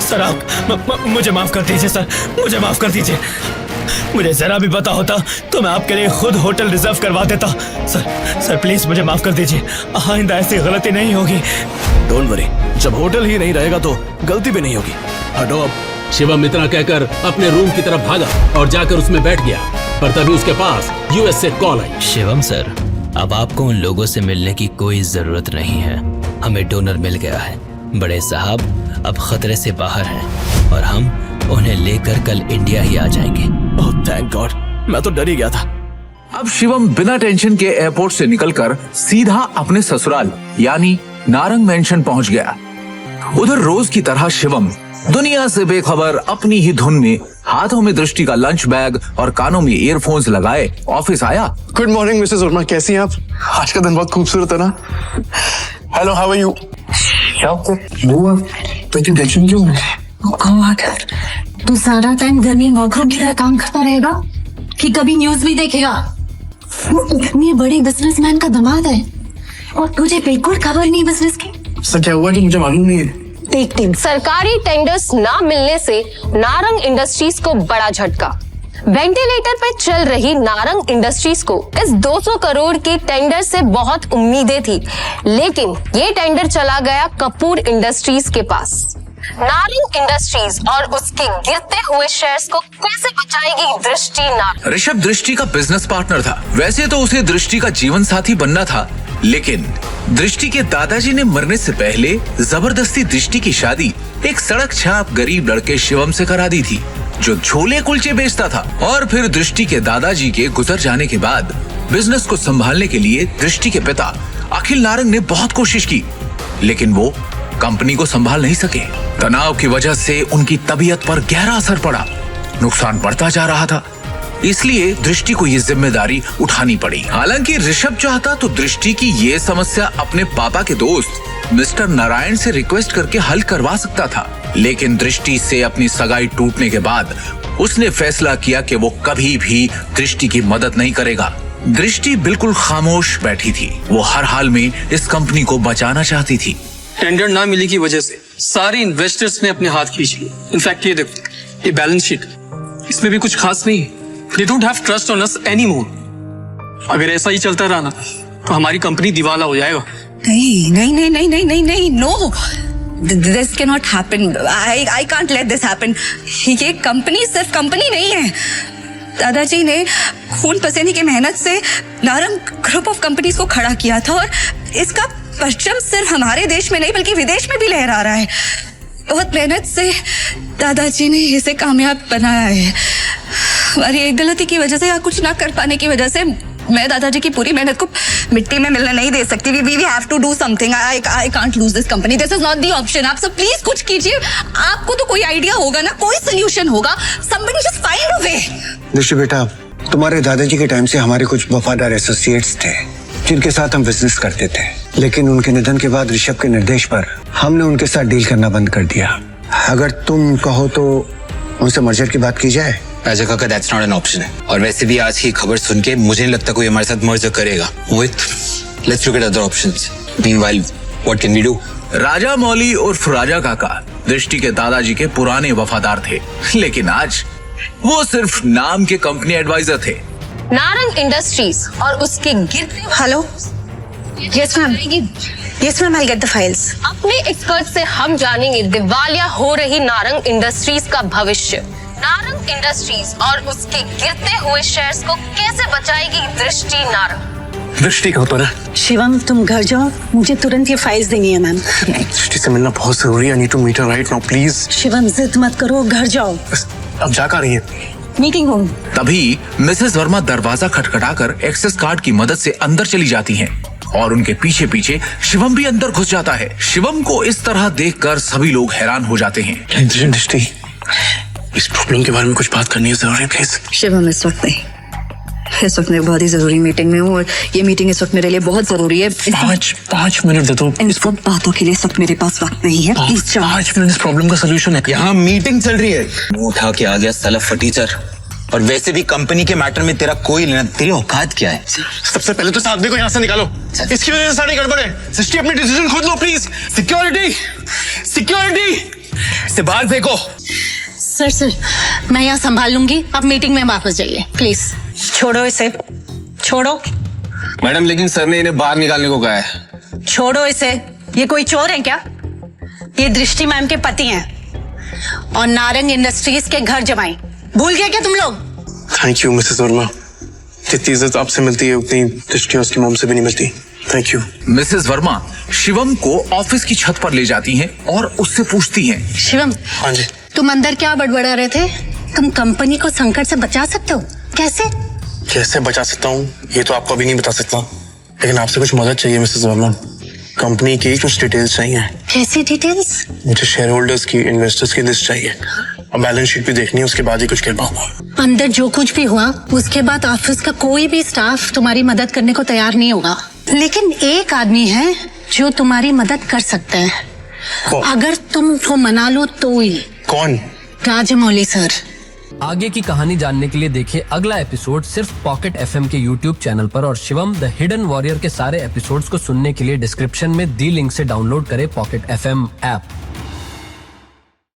Sir आप मुझे माफ कर दीजिए सर, मुझे माफ कर दीजिए। मुझे जरा भी पता होता तो मैं आपके लिए खुद होटल रिजर्व करवा देता। सर प्लीज मुझे माफ कर दीजिए, आइंदा ऐसी गलती नहीं होगी। डोंट वरी, जब होटल ही नहीं रहेगा तो गलती भी नहीं होगी। हटो अब। शिवम इतना कहकर अपने रूम की तरफ भागा और जाकर उसमें बैठ गया, पर तभी उसके पास यूएस से कॉल आई। शिवम सर, अब आपको उन लोगों से मिलने की कोई जरूरत नहीं है, हमें डोनर मिल गया है। बड़े साहब अब खतरे से बाहर हैं और हम उन्हें लेकर कल इंडिया ही आ जाएंगे। ओह थैंक गॉड, मैं तो डर ही गया था। अब शिवम बिना टेंशन के एयरपोर्ट से निकलकर सीधा अपने ससुराल यानी नारंग मेंशन पहुंच गया। उधर रोज की तरह शिवम दुनिया से बेखबर अपनी ही धुन में हाथों में दृष्टि का लंच बैग और कानों में ईयरफोन्स लगाए ऑफिस आया। गुड मॉर्निंग मिसेस वर्मा, कैसी हैं आप? आज का दिन बहुत खूबसूरत है ना। Hello, how are you? तो इतनी टेंशन क्यों है? तू सारा टाइम घर में वर्करूम की तरह काम करता रहेगा कि कभी न्यूज भी देखेगा? वो इतने बड़े बिजनेसमैन का दामाद है और तुझे बिल्कुल खबर नहीं बिजनेस की। सर क्या हुआ कि मुझे मालूम नहीं है। सरकारी टेंडर्स ना मिलने से नारंग इंडस्ट्रीज को बड़ा झटका। वेंटिलेटर पे चल रही नारंग इंडस्ट्रीज को इस 200 करोड़ के टेंडर से बहुत उम्मीदें थी, लेकिन ये टेंडर चला गया कपूर इंडस्ट्रीज के पास। नारंग इंडस्ट्रीज और उसके गिरते हुए शेयर्स को कैसे बचाएगी दृष्टि नारंग? ऋषभ दृष्टि का बिजनेस पार्टनर था। वैसे तो उसे दृष्टि का जीवन साथी बनना था, लेकिन दृष्टि के दादाजी ने मरने से पहले जबरदस्ती दृष्टि की शादी एक सड़क छाप गरीब लड़के शिवम से करा दी थी, जो छोले कुलचे बेचता था। और फिर दृष्टि के दादाजी के गुजर जाने के बाद बिजनेस को संभालने के लिए दृष्टि के पिता अखिल नारंग ने बहुत कोशिश की, लेकिन वो कंपनी को संभाल नहीं सके। तनाव की वजह से उनकी तबीयत पर गहरा असर पड़ा, नुकसान बढ़ता जा रहा था। इसलिए दृष्टि को ये जिम्मेदारी उठानी पड़ी। हालांकि ऋषभ चाहता तो दृष्टि की ये समस्या अपने पापा के दोस्त मिस्टर नारायण से रिक्वेस्ट करके हल करवा सकता था, लेकिन दृष्टि से अपनी सगाई टूटने के बाद उसने फैसला किया कि वो कभी भी दृष्टि की मदद नहीं करेगा। दृष्टि बिल्कुल खामोश बैठी थी, वो हर हाल में इस कंपनी को बचाना चाहती थी। टेंडर ना मिलने की वजह से सारे इन्वेस्टर्स ने अपने हाथ खींच लिए। इनफैक्ट ये देखो, ये बैलेंस शीट, इसमें भी कुछ खास नहीं है। They don't have trust on us anymore. अगर ऐसा ही चलता रहा ना तो हमारी कंपनी दिवाला हो जाएगा। नहीं, no. This cannot happen. I can't let this happen. ये कंपनी सिर्फ कंपनी नहीं है। दादाजी ने खून पसीने की मेहनत से नारंग ग्रुप ऑफ कंपनीज को खड़ा किया था और इसका परचम सिर्फ हमारे देश में नहीं बल्कि विदेश में भी लहरा रहा है। बहुत मेहनत से दादाजी ने इसे कामयाब बनाया है। हमारी एक गलती की वजह से या कुछ ना कर पाने की वजह से मैं दादाजी की पूरी मेहनत को मिट्टी में मिलने नहीं दे सकती। We have to do something. I can't lose this company. This is not the option. आप सब प्लीज कुछ कीजिए। आपको तो कोई आइडिया होगा ना, कोई सोल्यूशन होगा। Somebody just find a way. दृष्टि बेटा, तुम्हारे दादाजी के टाइम से हमारे कुछ वफादार एसोसिएट्स थे जिनके साथ हम बिजनेस करते थे, लेकिन उनके निधन के बाद ऋषभ के निर्देश पर हमने उनके साथ डील करना बंद कर दिया। अगर तुम कहो तो उनसे मर्जर की बात की जाए। राजा काका, दैट्स नॉट एन ऑप्शन है। और वैसे भी आज की खबर सुन के मुझे नहीं लगता कोई हमारे साथ मर्जर करेगा। Mohit, let's look at other options. Meanwhile, what can we do? Raja Mouli उर्फ राजा काका दृष्टि के दादाजी के पुराने वफादार थे, लेकिन आज वो सिर्फ नाम के कंपनी एडवाइजर थे। नारंग इंडस्ट्रीज और उसके गिरते। Hello, yes ma'am, I'll get the files. अपने एक्सपर्ट से हम जानेंगे दिवालिया हो रही नारंग इंडस्ट्रीज का भविष्य। नारंग इंडस्ट्रीज और उसके गिरते हुए शेयर्स को कैसे बचाएगी दृष्टि नारंग? दृष्टि कहाँ पर है? शिवम, तुम घर जाओ, मुझे तुरंत ये फाइल्स देनी है मैम। दृष्टि से मिलना बहुत जरूरी है। I need to meet her right now, please. Shivam, जिद मत करो, घर जाओ। अब जा कर रही है? Meeting room. तभी मिसेस वर्मा दरवाजा खटखटाकर एक्सेस कार्ड की मदद से अंदर चली जाती हैं और उनके पीछे पीछे शिवम भी अंदर घुस जाता है। शिवम को इस तरह देखकर सभी लोग हैरान हो जाते हैं। दृष्टि, इस प्रॉब्लम के बारे में कुछ बात करनी है जरूरी, प्लीज। शिवम, इस वक्त नहीं, इस वक्त मैं बहुत ही जरूरी मीटिंग में हूँ और ये मीटिंग इस वक्त मेरे लिए बहुत जरूरी है। 5 मिनट दे दो। इन सब बातों के लिए इस वक्त मेरे पास वक्त नहीं है। प्लीज जाओ। 5 मिनट इस प्रॉब्लम का सोल्यूशन है। यहाँ मीटिंग चल रही है। मुंह उठा के आ गया साला फटीचर। और वैसे भी कंपनी के मैटर में तेरा कोई लेना, तेरी औकात क्या है? सबसे पहले तो साथ को यहाँ से निकालो। इसकी वजह से सारी गड़बड़ है। सृष्टि, अपनी डिसीजन खुद लो प्लीज। सिक्योरिटी, इसे बाहर फेंको। सर सर मैं यहाँ संभाल लूंगी, आप मीटिंग में वापस जाइए प्लीज। छोड़ो इसे, छोड़ो। मैडम लेकिन सर ने इन्हें बाहर निकालने को कहा है। छोड़ो इसे, ये कोई चोर है क्या? ये दृष्टि मैम के पति हैं और नारंग इंडस्ट्रीज के घर जमाई। भूल गए क्या तुम लोग? थैंक यू मिसेस वर्मा, जितनी इज्जत आपसे मिलती है उतनी दृष्टि उसकी मॉम से भी नहीं मिलती। Thank you. Mrs Verma Shivam को ऑफिस की छत पर ले जाती हैं और उससे पूछती हैं। शिवम, हाँ जी। तुम अंदर क्या बड़बड़ा रहे थे? तुम कंपनी को संकट से बचा सकते हो, कैसे? कैसे बचा सकता हूँ ये तो आपको अभी नहीं बता सकता, लेकिन आपसे कुछ मदद चाहिए मिसेस वर्मा। कंपनी की कुछ डिटेल्स चाहिए। कैसी डिटेल्स? मुझे शेयर होल्डर्स की, इन्वेस्टर्स की लिस्ट चाहिए और बैलेंस शीट भी देखनी है, उसके बाद ही कुछ कह पाऊंगा। अंदर जो कुछ भी हुआ उसके बाद ऑफिस का कोई भी स्टाफ तुम्हारी मदद करने को तैयार नहीं होगा, लेकिन एक आदमी है जो तुम्हारी मदद कर सकता है। अगर तुम उसको मना लो तो ही। कौन? राजमौली सर। आगे की कहानी जानने के लिए देखिए अगला एपिसोड सिर्फ पॉकेट एफएम के यूट्यूब चैनल पर, और शिवम द हिडन वॉरियर के सारे एपिसोड्स को सुनने के लिए डिस्क्रिप्शन में दी लिंक से डाउनलोड करें पॉकेट एफएम ऐप।